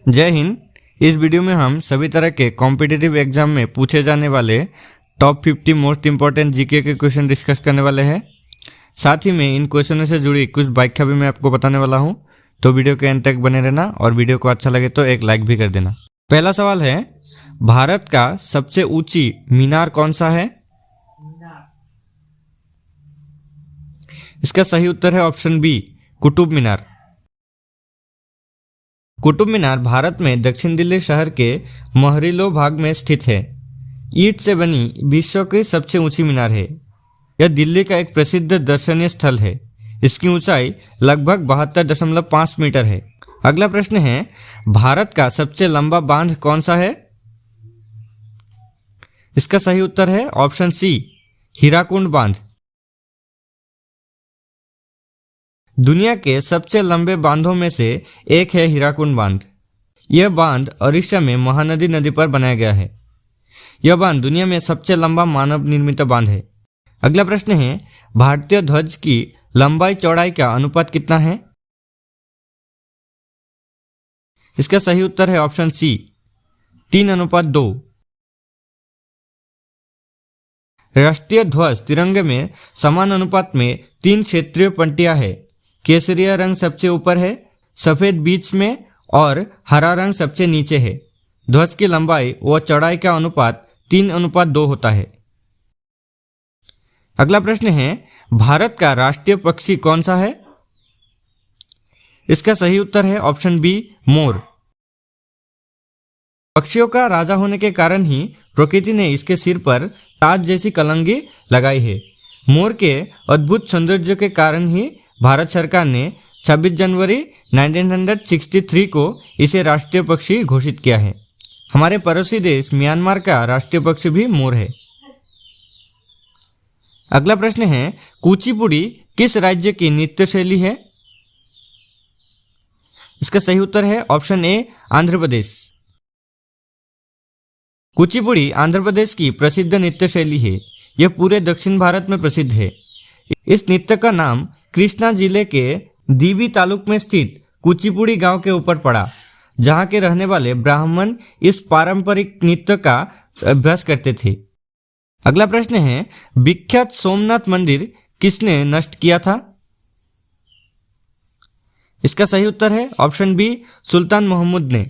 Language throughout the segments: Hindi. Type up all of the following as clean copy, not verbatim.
जय हिंद। इस वीडियो में हम सभी तरह के कॉम्पिटिटिव एग्जाम में पूछे जाने वाले टॉप 50 मोस्ट इंपॉर्टेंट जीके के क्वेश्चन डिस्कस करने वाले हैं। साथ ही में इन क्वेश्चनों से जुड़ी कुछ व्याख्या भी मैं आपको बताने वाला हूं, तो वीडियो के एंड तक बने रहना और वीडियो को अच्छा लगे तो एक लाइक भी कर देना। पहला सवाल है, भारत का सबसे ऊंची मीनार कौन सा है? इसका सही उत्तर है ऑप्शन बी, कुतुब मीनार। कुतुब मीनार भारत में दक्षिण दिल्ली शहर के महरिलो भाग में स्थित है। ईंट से बनी विश्व की सबसे ऊंची मीनार है। यह दिल्ली का एक प्रसिद्ध दर्शनीय स्थल है। इसकी ऊंचाई लगभग 72.5 मीटर है। अगला प्रश्न है, भारत का सबसे लंबा बांध कौन सा है? इसका सही उत्तर है ऑप्शन सी, हीराकुंड बांध। दुनिया के सबसे लंबे बांधों में से एक है हीराकुंड बांध। यह बांध ओडिशा में महानदी नदी पर बनाया गया है। यह बांध दुनिया में सबसे लंबा मानव निर्मित बांध है। अगला प्रश्न है, भारतीय ध्वज की लंबाई चौड़ाई का अनुपात कितना है? इसका सही उत्तर है ऑप्शन सी, 3:2। राष्ट्रीय ध्वज तिरंगे में समान अनुपात में 3 क्षेत्रीय पंक्तियां है। केसरिया रंग सबसे ऊपर है, सफेद बीच में और हरा रंग सबसे नीचे है। ध्वज की लंबाई व चौड़ाई का अनुपात 3:2 होता है। अगला प्रश्न है, भारत का राष्ट्रीय पक्षी कौन सा है? इसका सही उत्तर है ऑप्शन बी, मोर। पक्षियों का राजा होने के कारण ही प्रकृति ने इसके सिर पर ताज जैसी कलंगी लगाई है। मोर के अद्भुत सौंदर्य के कारण ही भारत सरकार ने 26 जनवरी 1963 को इसे राष्ट्रीय पक्षी घोषित किया है। हमारे पड़ोसी देश म्यांमार का राष्ट्रीय पक्षी भी मोर है। अगला प्रश्न है, कुचिपुड़ी किस राज्य की नृत्य शैली है? इसका सही उत्तर है ऑप्शन ए, आंध्र प्रदेश। कुचिपुड़ी आंध्र प्रदेश की प्रसिद्ध नृत्य शैली है। यह पूरे दक्षिण भारत में प्रसिद्ध है। इस नृत्य का नाम कृष्णा जिले के दीवी तालुक में स्थित कुचिपुड़ी गांव के ऊपर पड़ा, जहां के रहने वाले ब्राह्मण इस पारंपरिक नृत्य का अभ्यास करते थे। अगला प्रश्न है, विख्यात सोमनाथ मंदिर किसने नष्ट किया था? इसका सही उत्तर है ऑप्शन बी, सुल्तान महमूद ने।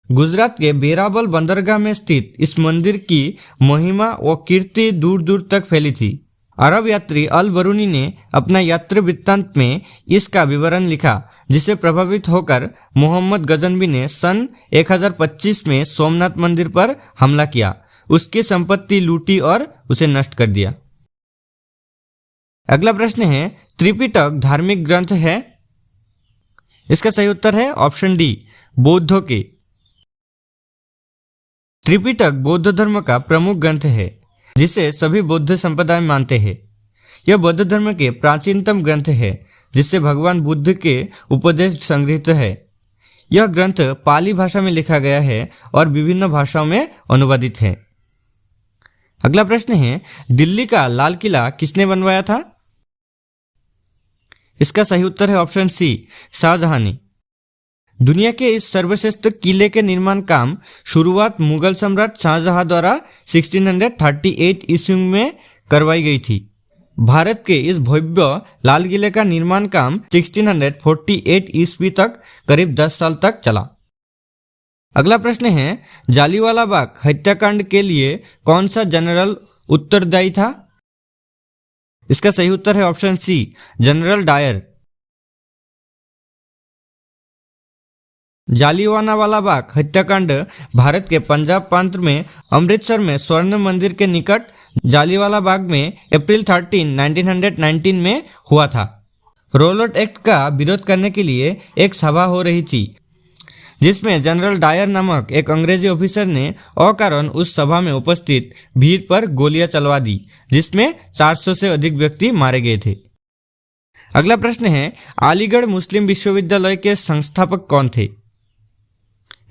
गुजरात के बेराबल बंदरगाह में स्थित इस मंदिर की महिमा व कीर्ति दूर दूर तक फैली थी। अरब यात्री अल बरूनी ने अपना यात्री वृत्तांत में इसका विवरण लिखा, जिसे प्रभावित होकर मोहम्मद गजनवी ने सन 1025 में सोमनाथ मंदिर पर हमला किया, उसकी संपत्ति लूटी और उसे नष्ट कर दिया। अगला प्रश्न है, त्रिपिटक धार्मिक ग्रंथ है? इसका सही उत्तर है ऑप्शन डी, बौद्धों के। त्रिपिटक बौद्ध धर्म का प्रमुख ग्रंथ है, जिसे सभी बौद्ध संप्रदाय मानते हैं। यह बौद्ध धर्म के प्राचीनतम ग्रंथ है, जिससे भगवान बुद्ध के उपदेश संग्रहित है। यह ग्रंथ पाली भाषा में लिखा गया है और विभिन्न भाषाओं में अनुवादित है। अगला प्रश्न है, दिल्ली का लाल किला किसने बनवाया था? इसका सही उत्तर है ऑप्शन सी, शाहजहां ने। दुनिया के इस सर्वश्रेष्ठ किले के निर्माण काम शुरुआत मुगल सम्राट शाहजहां द्वारा 1638 ईस्वी में करवाई गई थी। भारत के इस भव्य लाल किले का निर्माण काम 1648 ईस्वी तक करीब 10 साल तक चला। अगला प्रश्न है, जालियांवाला बाग हत्याकांड के लिए कौन सा जनरल उत्तरदायी था? इसका सही उत्तर है option C, General Dyer. Jallianwala Bagh हत्याकांड भारत के पंजाब प्रांत में अमृतसर में स्वर्ण मंदिर के निकट जालियांवाला बाग में अप्रैल 13, 1919 में हुआ था। रोलट एक्ट का विरोध करने के लिए एक सभा हो रही थी, जिसमें जनरल डायर नामक एक अंग्रेजी ऑफिसर ने अकारण उस सभा में उपस्थित भीड़ पर गोलियां चलवा दी, जिसमें 400 से अधिक व्यक्ति मारे गए थे। अगला प्रश्न है, अलीगढ़ मुस्लिम विश्वविद्यालय के संस्थापक कौन थे?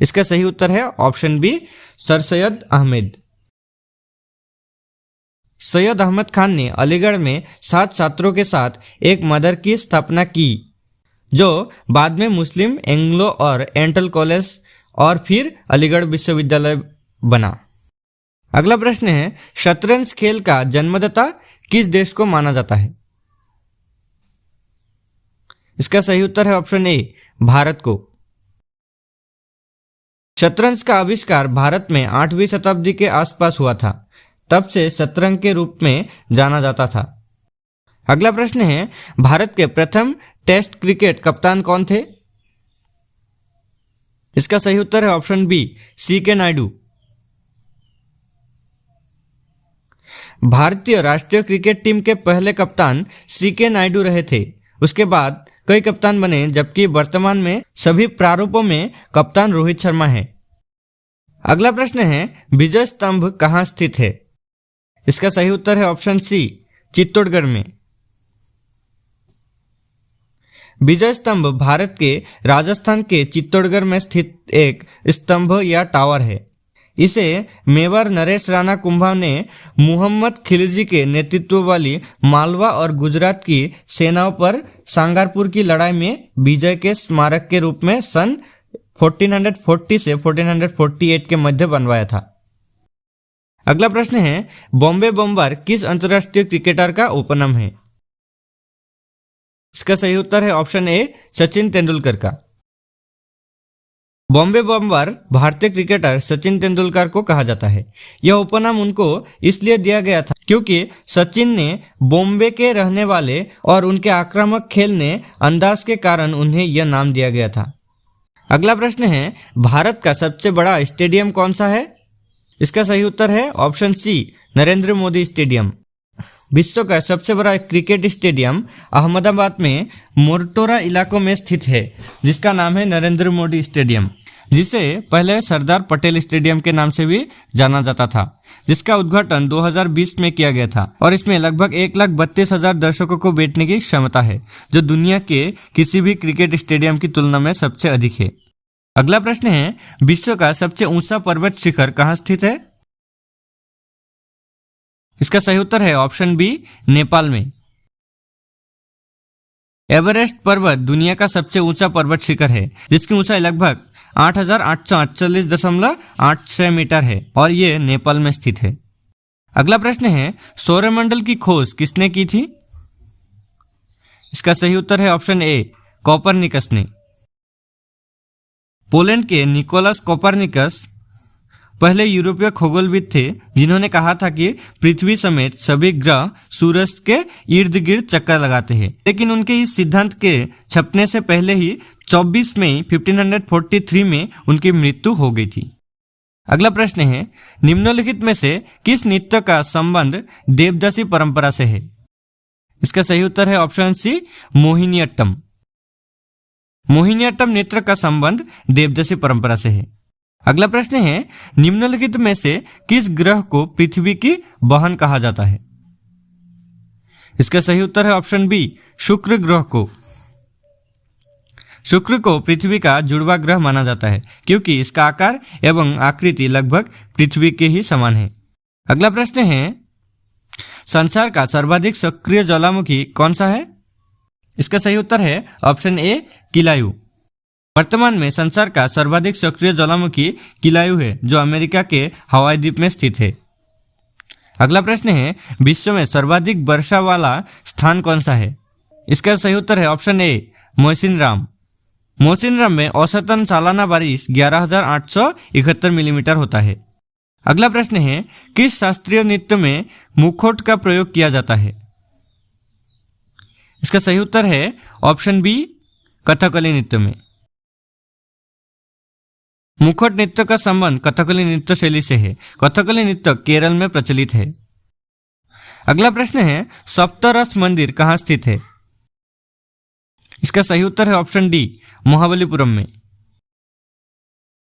इसका सही उत्तर है option B, Sir Syed Ahmad. Syed Ahmad Khan ने अलीगढ़ में 7 छात्रों के साथ एक मदर की स्थापना की। जो बाद में मुस्लिम एंग्लो और एंटल कॉलेज और फिर अलीगढ़ विश्वविद्यालय बना। अगला प्रश्न है, शतरंज खेल का जन्मदाता किस देश को माना जाता है? इसका सही उत्तर है ऑप्शन ए, भारत को। शतरंज का आविष्कार भारत में 8वीं शताब्दी के आसपास हुआ था। तब से शतरंज के रूप में जाना जाता था। अगला प्रश्न है, भारत के प्रथम टेस्ट क्रिकेट कप्तान कौन थे? इसका सही उत्तर है ऑप्शन बी, सी.के. नायडू। भारतीय राष्ट्रीय क्रिकेट टीम के पहले कप्तान सी.के. नायडू रहे थे। उसके बाद कई कप्तान बने, जबकि वर्तमान में सभी प्रारूपों में कप्तान रोहित शर्मा है। अगला प्रश्न है, विजय स्तंभ कहाँ स्थित है? इसका सही उत्तर है ऑप्शन सी, चित्तौड़गढ़ में। विजय स्तंभ भारत के राजस्थान के चित्तौड़गढ़ में स्थित एक स्तंभ या टावर है। इसे मेवाड़ नरेश राणा कुंभा ने मुहम्मद खिलजी के नेतृत्व वाली मालवा और गुजरात की सेनाओं पर सांगारपुर की लड़ाई में विजय के स्मारक के रूप में सन 1440 से 1448 के मध्य बनवाया था। अगला प्रश्न है, बॉम्बे बम्बर किस अंतर्राष्ट्रीय क्रिकेटर का उपनाम है? इसका सही उत्तर है ऑप्शन ए, सचिन तेंदुलकर का। बॉम्बे बम्बर भारतीय क्रिकेटर सचिन तेंदुलकर को कहा जाता है। यह उपनाम उनको इसलिए दिया गया था क्योंकि सचिन ने बॉम्बे के रहने वाले और उनके आक्रामक खेलने अंदाज के कारण उन्हें यह नाम दिया गया था। अगला प्रश्न है, भारत का सबसे बड़ा स्टेडियम कौन सा है? इसका सही उत्तर है option C, Narendra Modi stadium. विश्व का सबसे बड़ा क्रिकेट स्टेडियम अहमदाबाद में मोरटोरा इलाकों में स्थित है, जिसका नाम है नरेंद्र मोदी स्टेडियम, जिसे पहले सरदार पटेल स्टेडियम के नाम से भी जाना जाता था, जिसका उद्घाटन 2020 में किया गया था और इसमें लगभग 1,32,000 दर्शकों को बैठने की क्षमता है, जो दुनिया के किसी भी क्रिकेट स्टेडियम की तुलना में सबसे अधिक है। अगला प्रश्न है, विश्व का सबसे ऊंचा पर्वत शिखर कहाँ स्थित है? इसका सही उत्तर है ऑप्शन बी, नेपाल में। एवरेस्ट पर्वत दुनिया का सबसे ऊंचा पर्वत शिखर है, जिसकी ऊंचाई लगभग 8,848.86 मीटर है और ये नेपाल में स्थित है। अगला प्रश्न है, सौरमंडल की खोज किसने की थी? इसका सही उत्तर है ऑप्शन ए, कोपरनिकस ने। पोलैंड के निकोलस कोपरनिकस पहले यूरोपीय खगोलविद थे, जिन्होंने कहा था कि पृथ्वी समेत सभी ग्रह सूरज के इर्द गिर्द चक्कर लगाते हैं। लेकिन उनके इस सिद्धांत के छपने से पहले ही 24 मई 1543 में उनकी मृत्यु हो गई थी। अगला प्रश्न है, निम्नलिखित में से किस नृत्य का संबंध देवदासी परंपरा से है? इसका सही उत्तर है ऑप्शन सी, मोहिनीअट्टम। मोहिनीअट्टम नृत्य का संबंध देवदासी परंपरा से है। अगला प्रश्न है, निम्नलिखित में से किस ग्रह को पृथ्वी की बहन कहा जाता है? इसका सही उत्तर है ऑप्शन बी, शुक्र ग्रह को। शुक्र को पृथ्वी का जुड़वा ग्रह माना जाता है क्योंकि इसका आकार एवं आकृति लगभग पृथ्वी के ही समान है। अगला प्रश्न है, संसार का सर्वाधिक सक्रिय ज्वालामुखी कौन सा है? इसका सही उत्तर है ऑप्शन ए, किलायु। वर्तमान में संसार का सर्वाधिक सक्रिय ज्वालामुखी किलायु है, जो अमेरिका के हवाई द्वीप में स्थित है। अगला प्रश्न है, विश्व में सर्वाधिक वर्षा वाला स्थान कौन सा है? इसका सही उत्तर है ऑप्शन ए, मौसिनराम। मौसिनराम में औसतन सालाना बारिश 11,871 मिलीमीटर होता है। अगला प्रश्न है, किस शास्त्रीय नृत्य में मुखौट का प्रयोग किया जाता है? इसका सही उत्तर है ऑप्शन बी, कथकली नृत्य में। मुखौट नृत्य का संबंध कथकली नृत्य शैली से है। कथकली नृत्य केरल में प्रचलित है। अगला प्रश्न है, सप्तरथ मंदिर कहाँ स्थित है? इसका सही उत्तर है ऑप्शन डी, महाबलीपुरम में।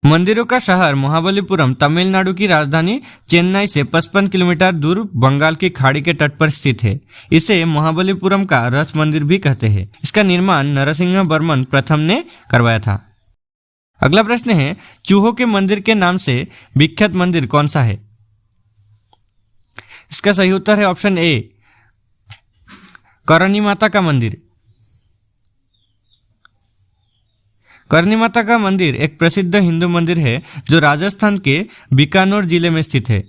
मंदिरों का शहर महाबलीपुरम तमिलनाडु की राजधानी चेन्नई से 55 किलोमीटर दूर बंगाल की खाड़ी के तट पर स्थित है। इसे महाबलीपुरम का रथ मंदिर भी कहते हैं। इसका निर्माण नरसिंह वर्मन प्रथम ने करवाया था। अगला प्रश्न है, चूहों के मंदिर के नाम से विख्यात मंदिर कौन सा है? इसका सही उत्तर है ऑप्शन ए, करणी माता का मंदिर। करनी माता का मंदिर एक प्रसिद्ध हिंदू मंदिर है जो राजस्थान के बीकानेर जिले में स्थित है।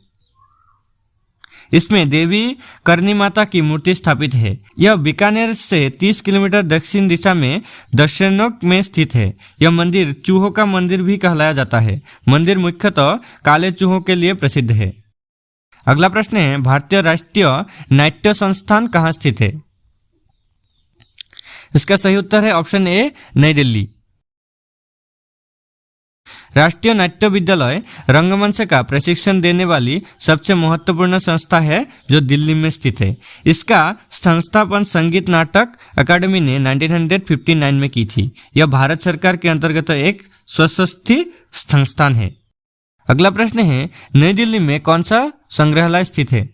इसमें देवी करनी माता की मूर्ति स्थापित है। यह बीकानेर से 30 किलोमीटर दक्षिण दिशा में दक्षिणोक में स्थित है। यह मंदिर चूहों का मंदिर भी कहलाया जाता है। मंदिर मुख्यतः काले चूहों के लिए प्रसिद्ध है। अगला प्रश्न है, भारतीय राष्ट्रीय नाट्य संस्थान कहाँ स्थित है? इसका सही उत्तर है ऑप्शन ए, नई दिल्ली। राष्ट्रीय नाट्य विद्यालय रंगमंच का प्रशिक्षण देने वाली सबसे महत्वपूर्ण संस्था है जो दिल्ली में स्थित है। इसका संस्थापन संगीत नाटक अकादमी ने 1959 में की थी। यह भारत सरकार के अंतर्गत एक स्वस्थ संस्थान है। अगला प्रश्न है, नई दिल्ली में कौन सा संग्रहालय स्थित है?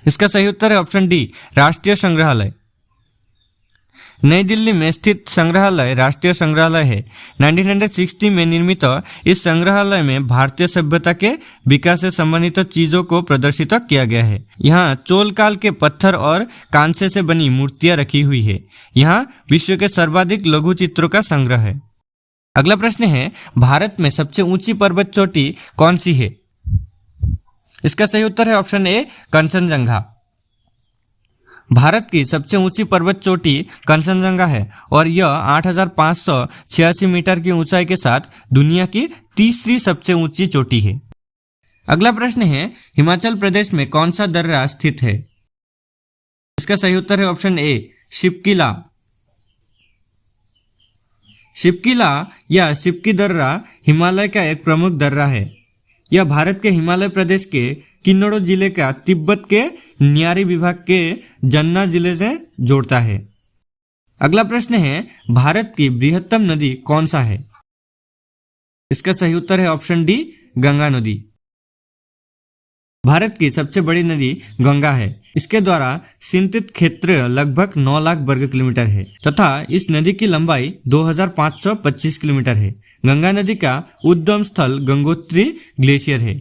इसका सही उत्तर है ऑप्शन डी, राष्ट्रीय संग्रहालय। नई दिल्ली में स्थित संग्रहालय राष्ट्रीय संग्रहालय है। 1960 में निर्मित इस संग्रहालय में भारतीय सभ्यता के विकास से संबंधित चीजों को प्रदर्शित किया गया है। यहाँ चोल काल के पत्थर और कांसे से बनी मूर्तियां रखी हुई है। यहाँ विश्व के सर्वाधिक लघु चित्रों का संग्रह है। अगला प्रश्न है, भारत में सबसे ऊंची पर्वत चोटी कौन सी है? इसका सही उत्तर है ऑप्शन ए, कंचनजंगा। भारत की सबसे ऊंची पर्वत चोटी कंचनजंगा है और यह 8,586 मीटर की ऊंचाई के साथ दुनिया की तीसरी सबसे ऊंची चोटी है। अगला प्रश्न है, हिमाचल प्रदेश में कौन सा दर्रा स्थित है? इसका सही उत्तर है ऑप्शन ए, शिपकिला। शिपकिला या शिपकी दर्रा हिमालय का एक प्रमुख दर्रा है। यह भारत के हिमालय प्रदेश के किन्नौर जिले का तिब्बत के न्यारी विभाग के जन्ना जिले से जोड़ता है। अगला प्रश्न है, भारत की बृहत्तम नदी कौन सा है? इसका सही उत्तर है ऑप्शन डी, गंगा नदी। भारत की सबसे बड़ी नदी गंगा है। इसके द्वारा सिंचित क्षेत्र लगभग 9 लाख वर्ग किलोमीटर है तथा इस नदी की लंबाई 2,525 किलोमीटर है। गंगा नदी का उद्गम स्थल गंगोत्री ग्लेशियर है।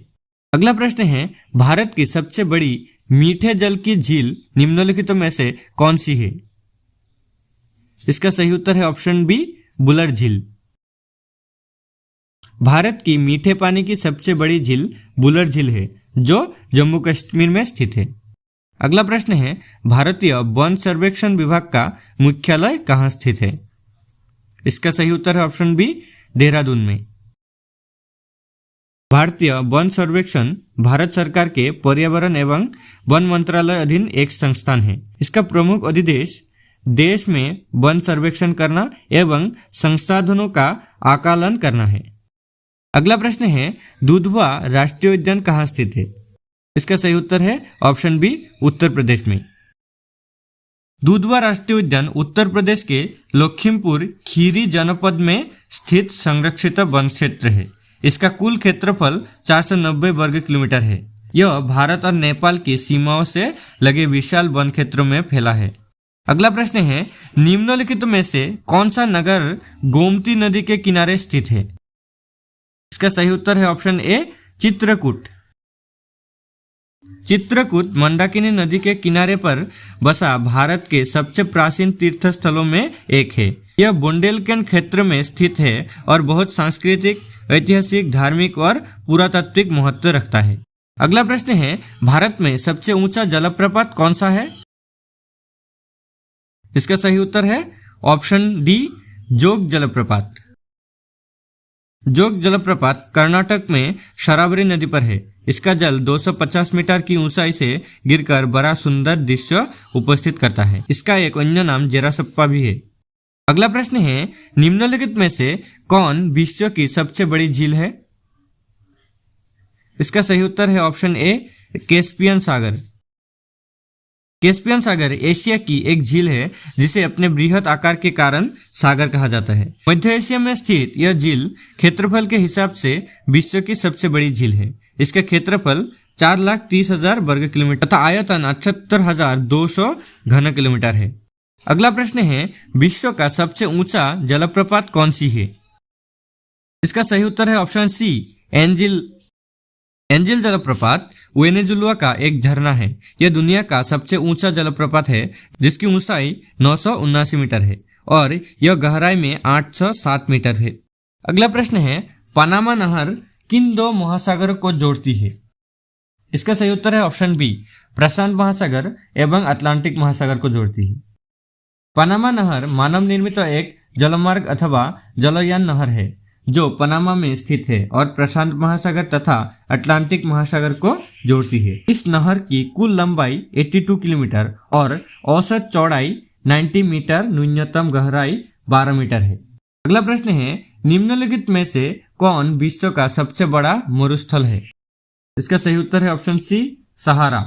अगला प्रश्न है, भारत की सबसे बड़ी मीठे जल की झील निम्नलिखित में से कौन सी है? इसका सही उत्तर है ऑप्शन बी, बुलर झील। भारत की मीठे पानी की सबसे बड़ी झील बुलर झील है जो जम्मू कश्मीर में स्थित है। अगला प्रश्न है, भारतीय वन सर्वेक्षण विभाग का मुख्यालय कहाँ स्थित है? इसका सही उत्तर है ऑप्शन बी, देहरादून में। भारतीय वन सर्वेक्षण भारत सरकार के पर्यावरण एवं वन मंत्रालय अधीन एक संस्थान है। इसका प्रमुख उद्देश्य देश में वन सर्वेक्षण करना एवं संसाधनों का आकलन करना है। अगला प्रश्न है, दुधवा राष्ट्रीय उद्यान कहाँ स्थित है? इसका सही उत्तर है ऑप्शन बी, उत्तर प्रदेश में। दुधवा राष्ट्रीय उद्यान उत्तर प्रदेश के लखीमपुर खीरी जनपद में स्थित संरक्षित वन क्षेत्र है। इसका कुल क्षेत्रफल 490 वर्ग किलोमीटर है। यह भारत और नेपाल की सीमाओं से लगे विशाल वन क्षेत्रों में फैला है। अगला प्रश्न है, निम्नलिखित में से कौन सा नगर गोमती नदी के किनारे स्थित है? इसका सही उत्तर है ऑप्शन ए, चित्रकूट। चित्रकूट मंदाकिनी नदी के किनारे पर बसा भारत के सबसे प्राचीन तीर्थ स्थलों में एक है। यह बुंदेलखंड क्षेत्र में स्थित है और बहुत सांस्कृतिक, ऐतिहासिक, धार्मिक और पुरातात्विक महत्व रखता है। अगला प्रश्न है, भारत में सबसे ऊंचा जलप्रपात कौन सा है? इसका सही उत्तर है ऑप्शन डी, जोग जलप्रपात। जोग जलप्रपात कर्नाटक में शरावरी नदी पर है। इसका जल 250 मीटर की ऊंचाई से गिरकर बड़ा सुंदर दृश्य उपस्थित करता है। इसका एक अन्य नाम जेरासप्पा भी है। अगला प्रश्न है, निम्नलिखित में से कौन विश्व की सबसे बड़ी झील है? इसका सही उत्तर है option A, Caspian Sagar. Caspian Sagar Asia की एक झील है जिसे अपने बृहद आकार के कारण सागर कहा जाता है। मध्य एशिया में स्थित यह झील क्षेत्रफल के हिसाब से विश्व की सबसे बड़ी झील है। इसका क्षेत्रफल 4,30,000 वर्ग किलोमीटर तथा आयतन 78,200 घन किलोमीटर है। अगला प्रश्न है, विश्व का सबसे ऊंचा जलप्रपात कौन सी है? इसका सही उत्तर है ऑप्शन सी, एंजिल। एंजिल जलप्रपात वेनेजुएला का एक झरना है। यह दुनिया का सबसे ऊंचा जलप्रपात है जिसकी ऊंचाई 979 मीटर है और यह गहराई में 807 मीटर है। अगला प्रश्न है, पनामा नहर किन दो महासागरों को जोड़ती है? इसका सही उत्तर है ऑप्शन बी, प्रशांत महासागर एवं अटलांटिक महासागर को जोड़ती है। पनामा नहर मानव निर्मित एक जलमार्ग अथवा जलयान नहर है जो पनामा में स्थित है और प्रशांत महासागर तथा अटलांटिक महासागर को जोड़ती है। इस नहर की कुल लंबाई 82 किलोमीटर और औसत चौड़ाई 90 मीटर, न्यूनतम गहराई 12 मीटर है। अगला प्रश्न है, निम्नलिखित में से कौन विश्व का सबसे बड़ा मरुस्थल है? इसका सही उत्तर है ऑप्शन सी, सहारा।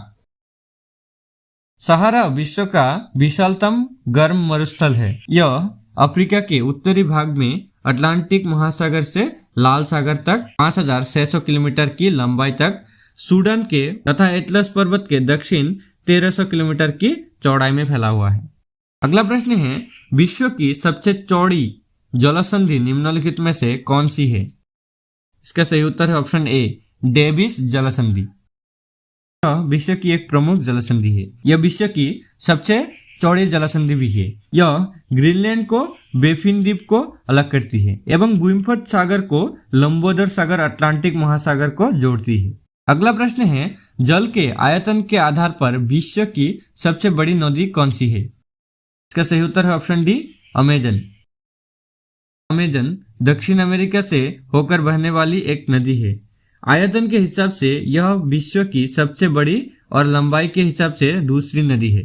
सहारा विश्व का विशालतम गर्म मरुस्थल है। यह अफ्रीका के उत्तरी भाग में अटलांटिक महासागर से लाल सागर तक 5,600 किलोमीटर की लंबाई तक, सूडान के तथा एटलस पर्वत के दक्षिण 1,300 किलोमीटर की चौड़ाई में फैला हुआ है। अगला प्रश्न है, विश्व की सबसे चौड़ी जलसंधि निम्नलिखित में से कौन सी है? इसका सही उत्तर है ऑप्शन ए, डेविस जलसंधि। यह विश्व की एक प्रमुख जलसंधि है। यह विश्व की सबसे चौड़ी जलसंधि भी है। यह ग्रीनलैंड को बेफिन द्वीप को अलग करती है एवं ग्विम्फर्ड सागर को लंबोदर सागर अटलांटिक महासागर को जोड़ती है। अगला प्रश्न है, जल के आयतन के आधार पर विश्व की सबसे बड़ी नदी कौन सी है? इसका सही उत्तर है ऑप्शन डी, अमेजन। अमेजन दक्षिण अमेरिका से होकर बहने वाली एक नदी है। आयतन के हिसाब से यह विश्व की सबसे बड़ी और लंबाई के हिसाब से दूसरी नदी है।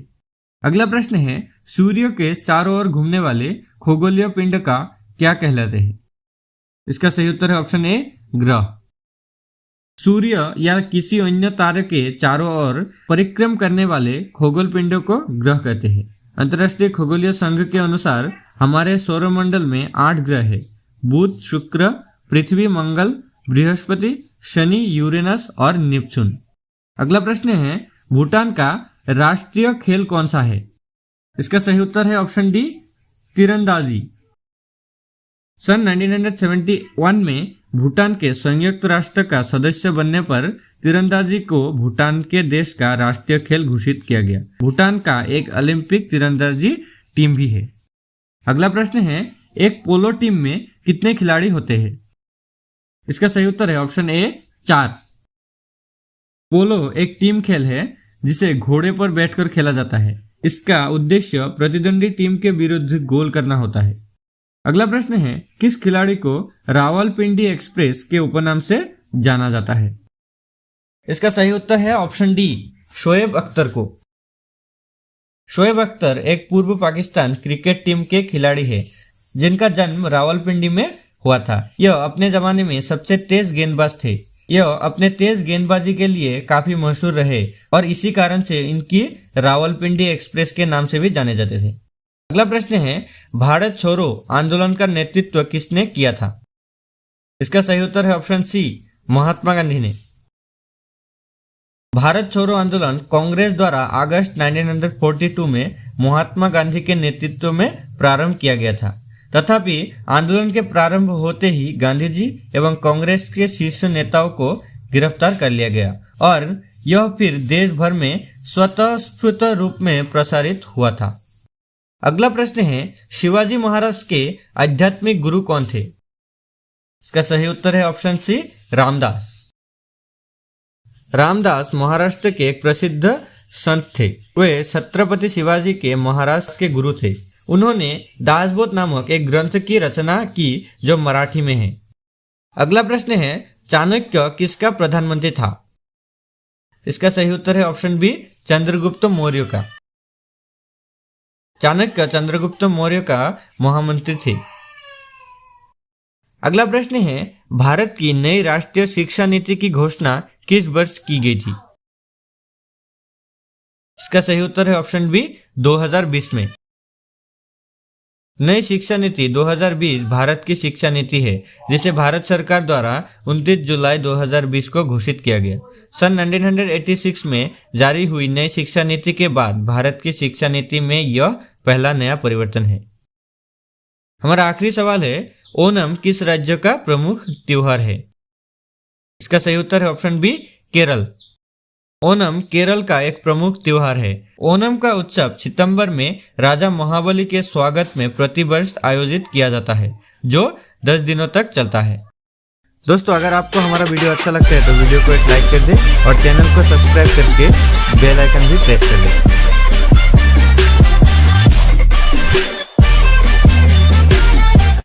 अगला प्रश्न है, सूर्य के चारों ओर घूमने वाले खगोलीय पिंड का क्या कहलाते हैं? इसका सही उत्तर है ऑप्शन ए, ग्रह। सूर्य या किसी अन्य तारे के चारों ओर परिक्रम करने वाले खगोल पिंडों को ग्रह कहते हैं। अंतर्राष्ट्रीय खगोलीय संघ के अनुसार हमारे सौरमंडल में 8 ग्रह है: बुध, शुक्र, पृथ्वी, मंगल, बृहस्पति, शनि, यूरेनस और नेपच्यून। अगला प्रश्न है, भूटान का राष्ट्रीय खेल कौन सा है? इसका सही उत्तर है ऑप्शन डी, तीरंदाजी। सन 1971 में भूटान के संयुक्त राष्ट्र का सदस्य बनने पर तीरंदाजी को भूटान के देश का राष्ट्रीय खेल घोषित किया गया। भूटान का एक ओलंपिक तीरंदाजी टीम भी है। अगला प्रश्न है, एक पोलो टीम में कितने खिलाड़ी होते हैं? इसका सही उत्तर है ऑप्शन ए, 4। पोलो एक टीम खेल है जिसे घोड़े पर बैठकर खेला जाता है। इसका उद्देश्य प्रतिद्वंदी टीम के विरुद्ध गोल करना होता है। अगला प्रश्न है, किस खिलाड़ी को रावलपिंडी एक्सप्रेस के उपनाम से जाना जाता है? इसका सही उत्तर है ऑप्शन डी, शोएब अख्तर को। शोएब अख्तर एक पूर्व पाकिस्तान क्रिकेट टीम के खिलाड़ी है जिनका जन्म रावलपिंडी में हुआ था। यह अपने जमाने में सबसे तेज गेंदबाज थे। यह अपने तेज गेंदबाजी के लिए काफी मशहूर रहे और इसी कारण से इनकी रावलपिंडी एक्सप्रेस के नाम से भी जाने जाते थे। अगला प्रश्न है, भारत छोड़ो आंदोलन का नेतृत्व किसने किया था? इसका सही उत्तर है ऑप्शन सी, महात्मा गांधी ने। भारत छोड़ो आंदोलन कांग्रेस द्वारा अगस्त 1942 में महात्मा गांधी के नेतृत्व में प्रारंभ किया गया था। तथापि आंदोलन के प्रारंभ होते ही गांधी जी एवं कांग्रेस के शीर्ष नेताओं को गिरफ्तार कर लिया गया और यह फिर देश भर में स्वतःस्फूर्त रूप में प्रसारित हुआ था। अगला प्रश्न है, शिवाजी महाराज के आध्यात्मिक गुरु कौन थे? इसका सही उत्तर है ऑप्शन सी, रामदास। रामदास महाराष्ट्र के एक प्रसिद्ध संत थे। वे छत्रपति शिवाजी के महाराज के गुरु थे। उन्होंने दासबोध नामक एक ग्रंथ की रचना की जो मराठी में है। अगला प्रश्न है, चाणक्य किसका प्रधानमंत्री था? इसका सही उत्तर है ऑप्शन बी, चंद्रगुप्त मौर्य का। चाणक्य चंद्रगुप्त मौर्य का महामंत्री थे। अगला प्रश्न है, भारत की नई राष्ट्रीय शिक्षा नीति की घोषणा किस वर्ष की गई थी? इसका सही उत्तर है ऑप्शन बी, 2020 में। नई शिक्षा नीति 2020 भारत की शिक्षा नीति है जिसे भारत सरकार द्वारा 29 जुलाई 2020 को घोषित किया गया। सन 1986 में जारी हुई नई शिक्षा नीति के बाद भारत की शिक्षा नीति में यह पहला नया परिवर्तन है। हमारा आखिरी सवाल है, ओणम किस राज्य का प्रमुख त्योहार है? इसका सही उत्तर है ऑप्शन बी, केरल। ओणम केरल का एक प्रमुख त्योहार है। ओणम का उत्सव सितंबर में राजा महाबली के स्वागत में प्रतिवर्ष आयोजित किया जाता है, जो 10 दिनों तक चलता है। दोस्तों, अगर आपको हमारा वीडियो अच्छा लगता है तो वीडियो को एक लाइक कर दें और चैनल को सब्सक्राइब करके बेल आइकन भी प्रेस कर दें।